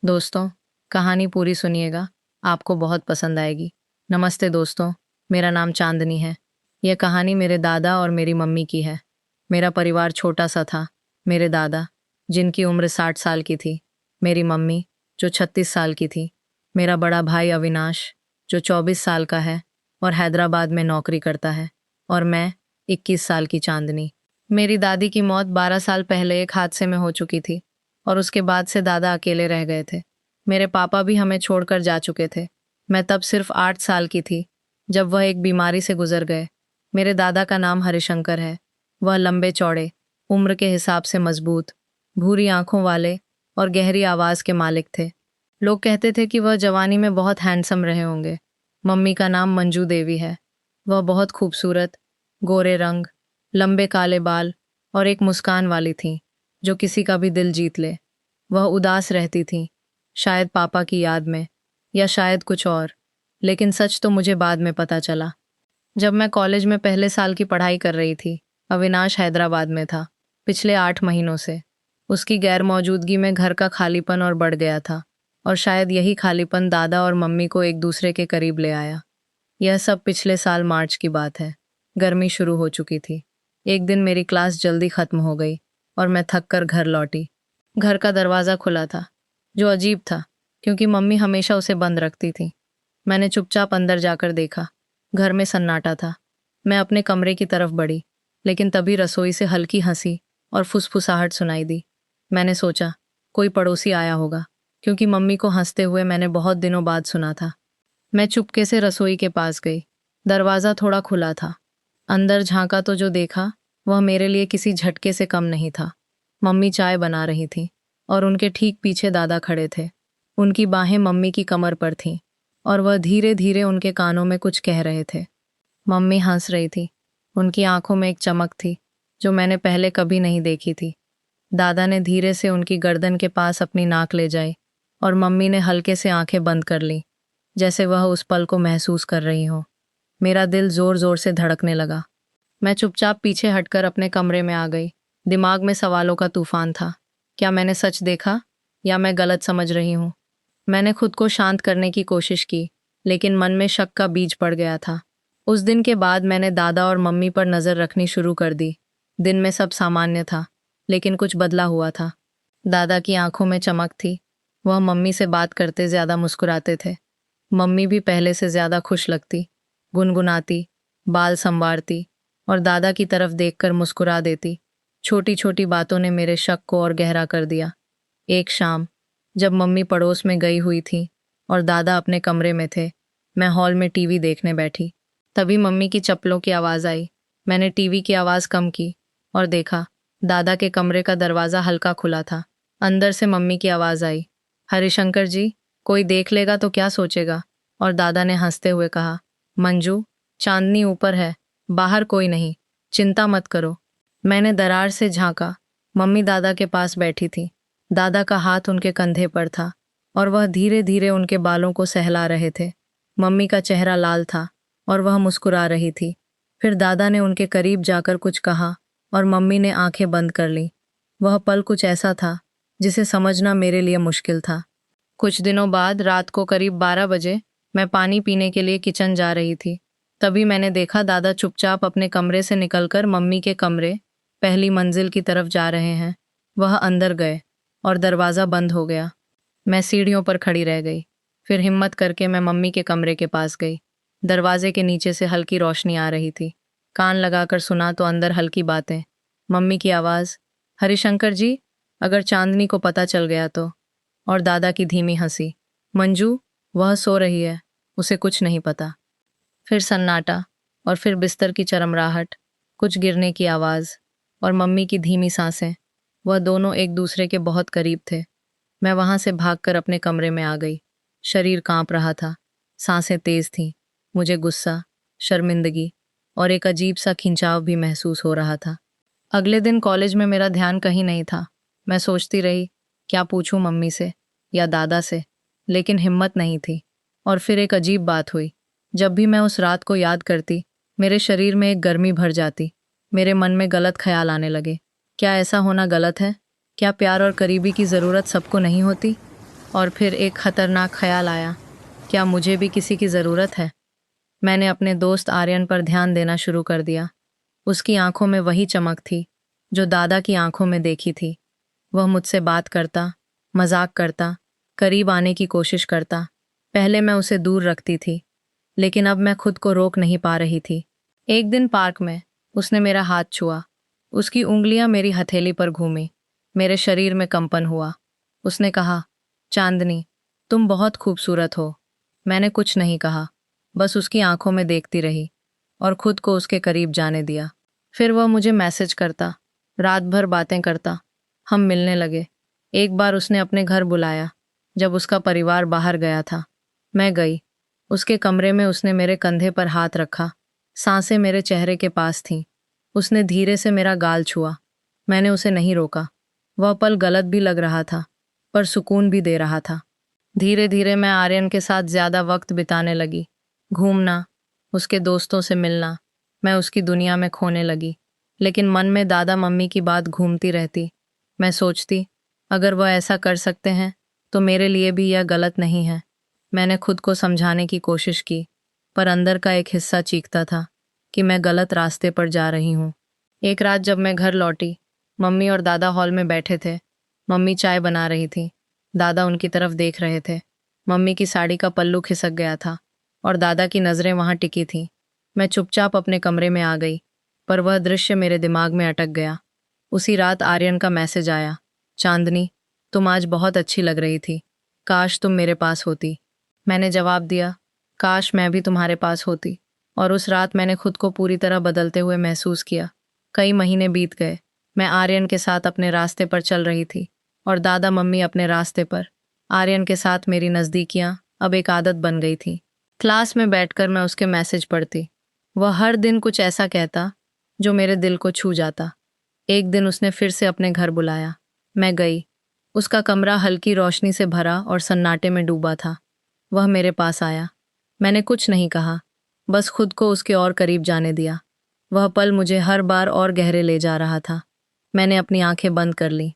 दोस्तों, कहानी पूरी सुनिएगा, आपको बहुत पसंद आएगी। नमस्ते दोस्तों, मेरा नाम चांदनी है। यह कहानी मेरे दादा और मेरी मम्मी की है। मेरा परिवार छोटा सा था। मेरे दादा, जिनकी उम्र 60 साल की थी, मेरी मम्मी, जो 36 साल की थी, मेरा बड़ा भाई अविनाश, जो 24 साल का है और हैदराबाद में नौकरी करता है, और मैं, 21 साल की चांदनी। मेरी दादी की मौत 12 साल पहले एक हादसे में हो चुकी थी, और उसके बाद से दादा अकेले रह गए थे। मेरे पापा भी हमें छोड़कर जा चुके थे। मैं तब सिर्फ 8 साल की थी जब वह एक बीमारी से गुजर गए। मेरे दादा का नाम हरिशंकर है। वह लंबे चौड़े, उम्र के हिसाब से मजबूत, भूरी आंखों वाले और गहरी आवाज के मालिक थे। लोग कहते थे कि वह जवानी में बहुत हैंडसम रहे होंगे। मम्मी का नाम मंजू देवी है। वह बहुत खूबसूरत, गोरे रंग, लंबे काले बाल और एक मुस्कान वाली थी जो किसी का भी दिल जीत ले। वह उदास रहती थी, शायद पापा की याद में, या शायद कुछ और, लेकिन सच तो मुझे बाद में पता चला। जब मैं कॉलेज में पहले साल की पढ़ाई कर रही थी, अविनाश हैदराबाद में था, पिछले 8 महीनों से। उसकी गैर मौजूदगी में घर का खालीपन और बढ़ गया था, और शायद यही खालीपन दादा और मम्मी को एक दूसरे के करीब ले आया। यह सब पिछले साल मार्च की बात है। गर्मी शुरू हो चुकी थी। एक दिन मेरी क्लास जल्दी खत्म हो गई और मैं थक कर घर लौटी। घर का दरवाज़ा खुला था, जो अजीब था क्योंकि मम्मी हमेशा उसे बंद रखती थी। मैंने चुपचाप अंदर जाकर देखा। घर में सन्नाटा था। मैं अपने कमरे की तरफ बढ़ी, लेकिन तभी रसोई से हल्की हंसी और फुसफुसाहट सुनाई दी। मैंने सोचा, कोई पड़ोसी आया होगा, क्योंकि मम्मी को हंसते हुए मैंने बहुत दिनों बाद सुना था। मैं चुपके से रसोई के पास गई। दरवाज़ा थोड़ा खुला था। अंदर झांका तो जो देखा, वह मेरे लिए किसी झटके से कम नहीं था। मम्मी चाय बना रही थी, और उनके ठीक पीछे दादा खड़े थे। उनकी बाहें मम्मी की कमर पर थीं, और वह धीरे धीरे उनके कानों में कुछ कह रहे थे। मम्मी हंस रही थी। उनकी आंखों में एक चमक थी जो मैंने पहले कभी नहीं देखी थी। दादा ने धीरे से उनकी गर्दन के पास अपनी नाक ले जाई, और मम्मी ने हल्के से आंखें बंद कर ली, जैसे वह उस पल को महसूस कर रही हो। मेरा दिल जोर जोर से धड़कने लगा। मैं चुपचाप पीछे हटकर अपने कमरे में आ गई। दिमाग में सवालों का तूफान था। क्या मैंने सच देखा, या मैं गलत समझ रही हूँ? मैंने खुद को शांत करने की कोशिश की, लेकिन मन में शक का बीज पड़ गया था। उस दिन के बाद मैंने दादा और मम्मी पर नज़र रखनी शुरू कर दी। दिन में सब सामान्य था, लेकिन कुछ बदला हुआ था। दादा की आंखों में चमक थी। वह मम्मी से बात करते ज़्यादा मुस्कुराते थे। मम्मी भी पहले से ज़्यादा खुश लगती, गुनगुनाती, बाल संवारती, और दादा की तरफ देखकर मुस्कुरा देती। छोटी छोटी बातों ने मेरे शक को और गहरा कर दिया। एक शाम, जब मम्मी पड़ोस में गई हुई थी और दादा अपने कमरे में थे, मैं हॉल में टीवी देखने बैठी। तभी मम्मी की चप्पलों की आवाज़ आई। मैंने टीवी की आवाज़ कम की और देखा, दादा के कमरे का दरवाज़ा हल्का खुला था। अंदर से मम्मी की आवाज़ आई, हरिशंकर जी, कोई देख लेगा तो क्या सोचेगा? और दादा ने हंसते हुए कहा, मंजू, चांदनी ऊपर है, बाहर कोई नहीं, चिंता मत करो। मैंने दरार से झांका। मम्मी दादा के पास बैठी थी। दादा का हाथ उनके कंधे पर था, और वह धीरे धीरे उनके बालों को सहला रहे थे। मम्मी का चेहरा लाल था, और वह मुस्कुरा रही थी। फिर दादा ने उनके करीब जाकर कुछ कहा, और मम्मी ने आंखें बंद कर लीं। वह पल कुछ ऐसा था जिसे समझना मेरे लिए मुश्किल था। कुछ दिनों बाद रात को करीब 12 बजे मैं पानी पीने के लिए किचन जा रही थी। तभी मैंने देखा दादा चुपचाप अपने कमरे से निकलकर मम्मी के कमरे, पहली मंजिल की तरफ जा रहे हैं। वह अंदर गए, और दरवाज़ा बंद हो गया। मैं सीढ़ियों पर खड़ी रह गई। फिर हिम्मत करके मैं मम्मी के कमरे के पास गई। दरवाजे के नीचे से हल्की रोशनी आ रही थी। कान लगाकर सुना तो अंदर हल्की बातें। मम्मी की आवाज़, हरिशंकर जी, अगर चांदनी को पता चल गया तो? और दादा की धीमी हंसी, मंजू, वह सो रही है, उसे कुछ नहीं पता। फिर सन्नाटा, और फिर बिस्तर की चरमराहट, कुछ गिरने की आवाज़, और मम्मी की धीमी सांसें। वह दोनों एक दूसरे के बहुत करीब थे। मैं वहाँ से भागकर अपने कमरे में आ गई। शरीर कांप रहा था, सांसें तेज थीं। मुझे गुस्सा, शर्मिंदगी और एक अजीब सा खिंचाव भी महसूस हो रहा था। अगले दिन कॉलेज में मेरा ध्यान कहीं नहीं था। मैं सोचती रही, क्या पूछूं मम्मी से या दादा से, लेकिन हिम्मत नहीं थी। और फिर एक अजीब बात हुई। जब भी मैं उस रात को याद करती, मेरे शरीर में एक गर्मी भर जाती। मेरे मन में गलत ख्याल आने लगे। क्या ऐसा होना गलत है? क्या प्यार और करीबी की ज़रूरत सबको नहीं होती? और फिर एक खतरनाक ख्याल आया, क्या मुझे भी किसी की ज़रूरत है? मैंने अपने दोस्त आर्यन पर ध्यान देना शुरू कर दिया। उसकी आंखों में वही चमक थी जो दादा की आंखों में देखी थी। वह मुझसे बात करता, मजाक करता, करीब आने की कोशिश करता। पहले मैं उसे दूर रखती थी, लेकिन अब मैं खुद को रोक नहीं पा रही थी। एक दिन पार्क में उसने मेरा हाथ छुआ। उसकी उंगलियां मेरी हथेली पर घूमी। मेरे शरीर में कंपन हुआ। उसने कहा, चांदनी, तुम बहुत खूबसूरत हो। मैंने कुछ नहीं कहा, बस उसकी आंखों में देखती रही और खुद को उसके करीब जाने दिया। फिर वह मुझे मैसेज करता, रात भर बातें करता। हम मिलने लगे। एक बार उसने अपने घर बुलाया जब उसका परिवार बाहर गया था। मैं गई। उसके कमरे में उसने मेरे कंधे पर हाथ रखा। सांसें मेरे चेहरे के पास थीं। उसने धीरे से मेरा गाल छुआ। मैंने उसे नहीं रोका। वह पल गलत भी लग रहा था, पर सुकून भी दे रहा था। धीरे धीरे मैं आर्यन के साथ ज्यादा वक्त बिताने लगी। घूमना, उसके दोस्तों से मिलना, मैं उसकी दुनिया में खोने लगी। लेकिन मन में दादा मम्मी की बात घूमती रहती। मैं सोचती, अगर वह ऐसा कर सकते हैं तो मेरे लिए भी यह गलत नहीं है। मैंने खुद को समझाने की कोशिश की, पर अंदर का एक हिस्सा चीखता था कि मैं गलत रास्ते पर जा रही हूँ। एक रात जब मैं घर लौटी, मम्मी और दादा हॉल में बैठे थे। मम्मी चाय बना रही थी। दादा उनकी तरफ देख रहे थे। मम्मी की साड़ी का पल्लू खिसक गया था और दादा की नज़रें वहां टिकी थीं। मैं चुपचाप अपने कमरे में आ गई, पर वह दृश्य मेरे दिमाग में अटक गया। उसी रात आर्यन का मैसेज आया, चांदनी, तुम आज बहुत अच्छी लग रही थी। काश तुम मेरे पास होती। मैंने जवाब दिया, काश मैं भी तुम्हारे पास होती। और उस रात मैंने खुद को पूरी तरह बदलते हुए महसूस किया। कई महीने बीत गए। मैं आर्यन के साथ अपने रास्ते पर चल रही थी और दादा मम्मी अपने रास्ते पर। आर्यन के साथ मेरी नज़दीकियां अब एक आदत बन गई थी। क्लास में बैठकर मैं उसके मैसेज पढ़ती। वह हर दिन कुछ ऐसा कहता जो मेरे दिल को छू जाता। एक दिन उसने फिर से अपने घर बुलाया। मैं गई। उसका कमरा हल्की रोशनी से भरा और सन्नाटे में डूबा था। वह मेरे पास आया। मैंने कुछ नहीं कहा, बस खुद को उसके और करीब जाने दिया। वह पल मुझे हर बार और गहरे ले जा रहा था। मैंने अपनी आंखें बंद कर ली